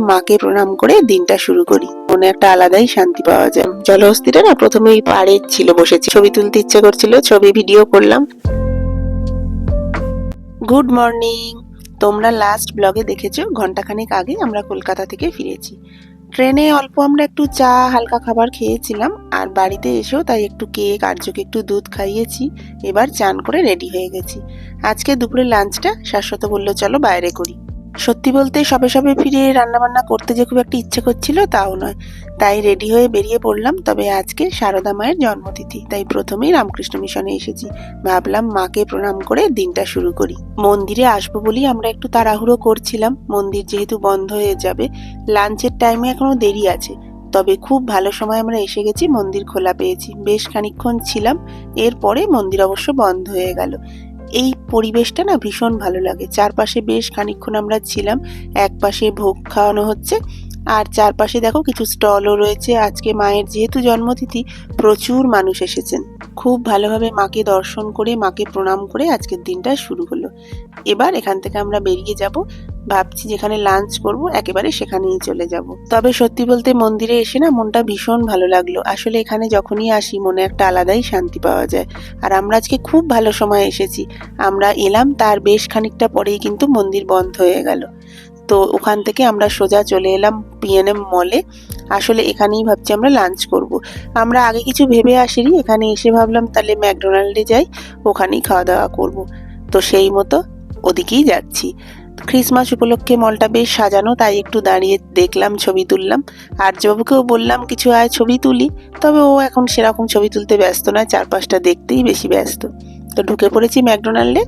মাকে প্রণাম করে দিনটা শুরু করি। মনে একটা আলাদাই শান্তি পাওয়া যায়। জলহস্তিটা না প্রথমে ওই পাড়ে ছিল, বসেছি, ছবি তুলতে ইচ্ছে করছিল, ছবি ভিডিও করলাম। Good morning. তোমরা লাস্ট ব্লগে দেখেছো ঘন্টাখানেক আগে আমরা কলকাতা থেকে ফিরেছি। ট্রেনে অল্প আমরা একটু চা হালকা খাবার খেয়েছিলাম, আর বাড়িতে এসেও তাই একটু কেক, আর্যকে একটু দুধ খাইয়েছি। এবার চান করে রেডি হয়ে গেছি। আজকে দুপুরে লাঞ্চটা শাশ্বত বললো চলো বাইরে করি। সত্যি বলতে সবে সবে ফিরে রান্নাবান্না করতে যে খুব একটা ইচ্ছে করছিল তাও নয়, তাই রেডি হয়ে বেরিয়ে পড়লাম। তবে আজকে সারদা মায়ের জন্মতিথি, তাই প্রথমেই রামকৃষ্ণ মিশনে এসেছি। ভাবলাম মাকে প্রণাম করে দিনটা শুরু করি। মন্দিরে আসবো বলেই আমরা একটু তাড়াহুড়ো করছিলাম, মন্দির যেহেতু বন্ধ হয়ে যাবে। লাঞ্চের টাইমে এখনো দেরি আছে, তবে খুব ভালো সময় আমরা এসে গেছি, মন্দির খোলা পেয়েছি। বেশ খানিকক্ষণ ছিলাম, এরপরে মন্দির অবশ্য বন্ধ হয়ে গেল। এই পরিবেশটা না ভীষণ ভালো লাগে। চারপাশে বেশ খানিকক্ষণ আমরা ছিলাম, এক পাশে ভোগ খাওয়ানো হচ্ছে, আর চারপাশে দেখো কিছু স্টলও রয়েছে। আজকে মায়ের যেহেতু জন্মতিথি, প্রচুর মানুষ এসেছেন। খুব ভালোভাবে মাকে দর্শন করে, মাকে প্রণাম করে আজকের দিনটা শুরু হলো। এবার এখান থেকে আমরা বেরিয়ে যাব, ভাবছি যেখানে লাঞ্চ করব একেবারে সেখানেই চলে যাব। তবে সত্যি বলতে মন্দিরে এসে না মনটা ভীষণ ভালো লাগলো। আসলে এখানে যখনই আসি মনে একটা আলাদাই শান্তি পাওয়া যায়। আর আমরা আজকে খুব ভালো সময় এসেছি। আমরা এলাম তার বেশ খানিকটা পরেই কিন্তু মন্দির বন্ধ হয়ে গেল। তো ওখান থেকে আমরা সোজা চলে এলাম পিএনএম মলে। আসলে এখানেই ভাবছি আমরা লাঞ্চ করব। আমরা আগে কিছু ভেবে আসিনি, এখানে এসে ভাবলাম তাহলে ম্যাকডোনাল্ডে যাই, ওখানেই খাওয়া দাওয়া করব। তো সেই মতো ওদিকেই যাচ্ছি। ক্রিসমাস উপলক্ষে মলটা বেশ সাজানো, তাই একটু দাঁড়িয়ে দেখলাম, ছবি তুললাম। আর্যবাবুকেও বললাম কিছু আয় ছবি তুলি, তবে ও এখন সেরকম ছবি তুলতে ব্যস্ত নয়, চারপাশটা দেখতেই বেশি ব্যস্ত। তো ঢুকে পড়েছি ম্যাকডোনাল্ডে।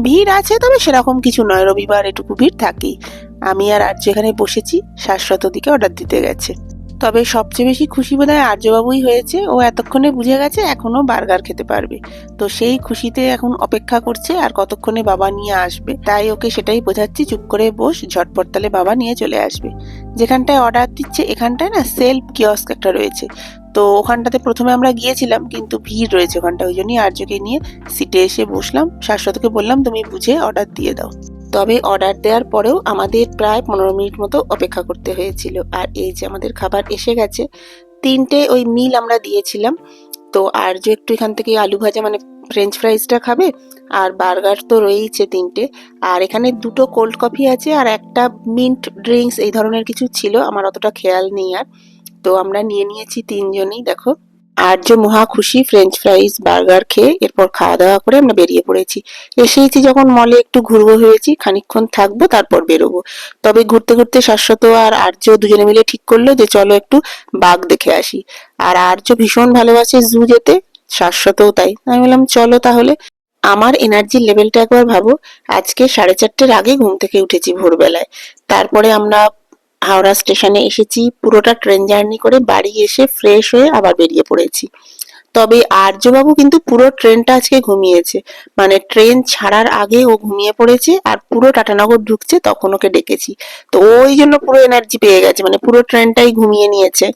ভিড় আছে, তবে সেরকম কিছু নয়, রবিবার এটুকু ভিড় থাকেই। আমি আর আর্য এখানে বসেছি, শাশ্বত দিকে অর্ডার দিতে গেছে। তবে সবচেয়ে বেশি খুশি বোধহয় আর্যবাবুই হয়েছে। ও এতক্ষণে বুঝে গেছে এখনো বার্গার খেতে পারবে, তো সেই খুশিতে এখন অপেক্ষা করছে আর কতক্ষণে বাবা নিয়ে আসবে। তাই ওকে সেটাই বোঝাচ্ছি, চুপ করে বস, ঝটপট তাহলে বাবা নিয়ে চলে আসবে। যেখানটায় অর্ডার দিচ্ছে এখানটায় না সেলফ কিয়স্ক একটা রয়েছে, তো ওখানটাতে প্রথমে আমরা গিয়েছিলাম, কিন্তু ভিড় রয়েছে ওখানটা, ওই জন্যই আর্যকে নিয়ে সিটে এসে বসলাম। শাশ্বতকে বললাম তুমি বুঝে অর্ডার দিয়ে দাও। তবে অর্ডার দেওয়ার পরেও আমাদের প্রায় 15 মিনিট মতো অপেক্ষা করতে হয়েছিল। আর এই যে আমাদের খাবার এসে গেছে। 3টে ওই মিল আমরা দিয়েছিলাম। তো আর্য একটু এখান থেকে আলু ভাজা মানে ফ্রেঞ্চ ফ্রাইজটা খাবে, আর বার্গার তো রয়েইছে 3টে। আর এখানে 2টো কোল্ড কফি আছে আর একটা মিন্ট ড্রিঙ্কস এই ধরনের কিছু ছিল, আমার অতটা খেয়াল নেই আর। তো আমরা নিয়ে নিয়েছি 3জনই, দেখো। আর্য মহা খুশি ফ্রেঞ্চ ফ্রাইজ বার্গার খেয়ে। এরপর খাওয়া দাওয়া করে আমরা বেরিয়ে পড়েছি। এসেইছি যখন মলে একটু ঘুরবো ভেবেছি, খানিকক্ষণ থাকবো তারপর বেরোবো। তবে ঘুরতে ঘুরতে শাশ্বত আর আর্য দুজনে মিলে ঠিক করলো যে চলো একটু বাঘ দেখে আসি। আর আর্য ভীষণ ভালোবাসে জু যেতে, শাশ্বতও তাই। আমি বললাম চলো তাহলে। আমার এনার্জির লেভেলটা একবার ভাবো, আজকে 4:30টার আগে ঘুম থেকে উঠেছি ভোরবেলায়। তারপরে আমরা হাওড়া স্টেশনে এসেছি, পুরোটা ট্রেন জার্নি করে বাড়ি এসে ফ্রেশ হয়ে আবার বেরিয়ে পড়েছি। তবে আর্যবাবু কিন্তু পুরো ট্রেনটা আজকে ঘুমিয়েছে, মানে ট্রেন ছাড়ার আগে ও ঘুমিয়ে পড়েছে, আর পুরো টাটানগর ঢুকছে তখন ওকে ডেকেছি। তো ওই জন্য পুরো এনার্জি পেয়ে গেছে, মানে পুরো ট্রেনটাই ঘুমিয়ে নিয়েছে।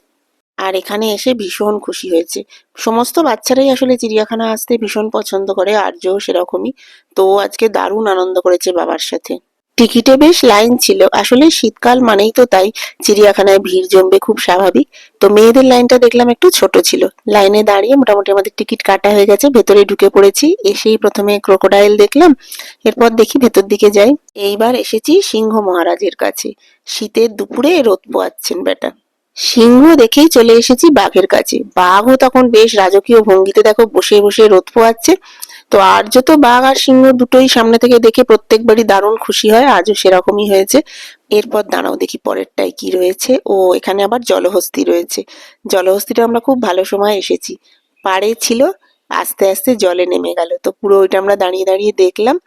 আর এখানে এসে ভীষণ খুশি হয়েছে। সমস্ত বাচ্চারাই আসলে চিড়িয়াখানা আসতে ভীষণ পছন্দ করে, আর্যও সেরকমই। তো ও আজকে দারুণ আনন্দ করেছে বাবার সাথে। টিকিটে বেশ লাইন ছিল, আসলে শীতকাল মানেই তো তাই, চিড়িয়াখানায় ভিড় জমবে খুব স্বাভাবিক। তো মেয়েদের লাইনটা দেখলাম একটু ছোট ছিল। লাইনে দাঁড়িয়ে মোটামুটি আমাদের টিকিট কাটা হয়ে গেছে, ভেতরে ঢুকে পড়েছি। এসেই প্রথমে ক্রোকোডাইল দেখলাম, এরপর দেখি ভেতর দিকে যাই। এইবার এসেছি সিংহ মহারাজের কাছে। শীতের দুপুরে রোদ পোয়াচ্ছেন বেটা। সিংহ দেখেই চলে এসেছি বাঘের কাছে। বাঘও তখন বেশ রাজকীয় ভঙ্গিতে দেখো বসে বসে রোদ পোয়াচ্ছে। তো আর্য তো বাঘ আর সিংহ দুটোই সামনে থেকে দেখে প্রত্যেকবারই দারুণ খুশি হয়, আজও সেরকমই হয়েছে। এরপর দাঁড়াও দেখি পরেরটাই কি রয়েছে। ও এখানে আবার জলহস্তী রয়েছে। জলহস্তিটা আমরা খুব ভালো সময় এসেছি, পাড়ে ছিল, আস্তে আস্তে জলে নেমে গেল। তো পুরো ওইটা আমরা দাঁড়িয়ে দাঁড়িয়ে দেখলাম।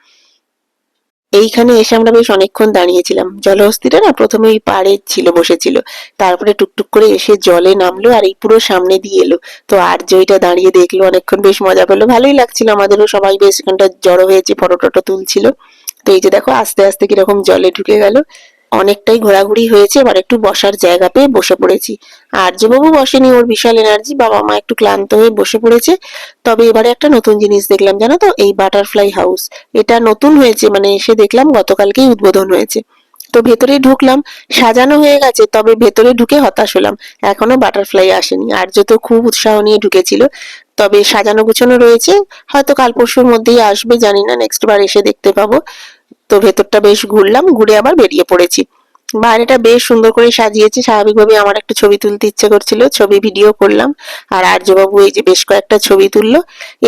এইখানে এসে আমরা বেশ অনেকক্ষণ দাঁড়িয়েছিলাম। জলহস্তিটা না প্রথমে ওই পাড়ে ছিল, বসেছিল, তারপরে টুকটুক করে এসে জলে নামলো আর এই পুরো সামনে দিয়ে এলো। তো আর্য এটা দাঁড়িয়ে দেখলো, অনেকক্ষণ বেশ মজা পেলো, ভালোই লাগছিল আমাদেরও। সবাই বেশ এখানটা জড়ো হয়েছে, ফটো টটো তুলছিল। তো এই যে দেখো আস্তে আস্তে কিরকম জলে ঢুকে গেল। অনেকটাই ঘোরাঘুরি হয়েছে, এবার একটু বসার জায়গা পেয়ে বসে পড়েছি। আর্যবাবু বসেনি, ওর বিশাল এনার্জি, বাবা মা একটু ক্লান্ত হয়ে বসে পড়েছে। তবে এবারে একটা নতুন জিনিস দেখলাম জানো তো, এই বাটারফ্লাই হাউস। এটা নতুন হয়েছে, মানে এসে দেখলাম গতকালকেই উদ্বোধন হয়েছে। তো তো ভেতরে ঢুকলাম, সাজানো হয়ে গেছে, তবে ভেতরে ঢুকে হতাশ হলাম, এখনো বাটারফ্লাই আসেনি। আর্য তো খুব উৎসাহ নিয়ে ঢুকেছিল, তবে সাজানো গুছানো রয়েছে, হয়তো কাল পরশুর মধ্যেই আসবে, জানি না, নেক্সট বার এসে দেখতে পাবো। তো ভেতরটা বেশ ঘুরলাম, ঘুরে আবার বেরিয়ে পড়েছি। বাইরেটা বেশ সুন্দর করে সাজিয়েছে, স্বাভাবিকভাবে আমার একটা ছবি তুলতে ইচ্ছে করছিল, ছবি ভিডিও করলাম। আর আর্যবাবু এই যে বেশ কয়েকটা ছবি তুললো।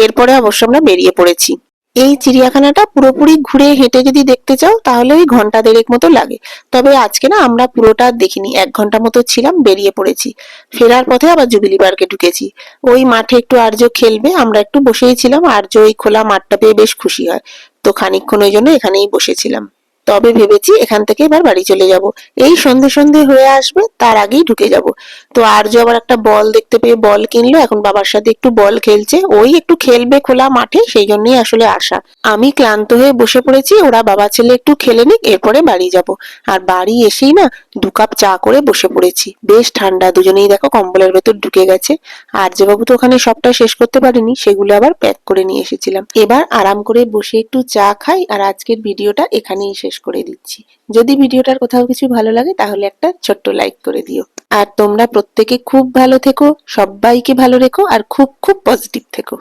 এরপরে অবশ্য আমরা বেরিয়ে পড়েছি। এই চিড়িয়াখানাটা পুরোপুরি ঘুরে হেঁটে যদি দেখতে চাও তাহলে ওই ঘন্টা দেড়েক মতো লাগে। তবে আজকে না আমরা পুরোটা দেখিনি, 1 ঘন্টা মতো ছিলাম, বেরিয়ে পড়েছি। ফেরার পথে আবার জুবিলি পার্কে ঢুকেছি। ওই মাঠে একটু আর্য খেলবে, আমরা একটু বসেই ছিলাম, আর্য ওই খোলা মাঠটা পেয়ে বেশ খুশি হয়। তো খানিকক্ষণ ওই জন্য এখানেই বসেছিলাম। তবে ভেবেছি এখান থেকে এবার বাড়ি চলে যাব। এই সন্ধে সন্ধে হয়ে আসবে, তার আগেই ঢুকে যাব। তো আর্য আবার একটা বল দেখতে পেয়ে বল কিনলো, এখন বাবার সাথে একটু বল খেলছে, ওই একটু খেলবে খোলা মাঠে, সেই জন্যই আসলে আসা। আমি ক্লান্ত হয়ে বসে পড়েছি, ওরা বাবা ছেলে একটু খেলে নিক, এরপরে বাড়ি যাব। আর বাড়ি এসেই না 2 কাপ চা করে বসে পড়েছি, বেশ ঠান্ডা, দুজনেই দেখো কম্বলের ভেতর ঢুকে গেছে। আর্যবাবু তো ওখানে সবটা শেষ করতে পারেনি, সেগুলো আবার প্যাক করে নিয়ে এসেছিলাম। এবার আরাম করে বসে একটু চা খাই, আর আজকের ভিডিওটা এখানেই শেষ করে দিচ্ছি। যদি ভিডিওটার কোথাও কিছু ভালো লাগে তাহলে একটা ছোট্ট লাইক করে দিও। আর তোমরা প্রত্যেকে খুব ভালো থেকো, সবাইকে ভালো রেখো, আর খুব খুব পজিটিভ থেকো।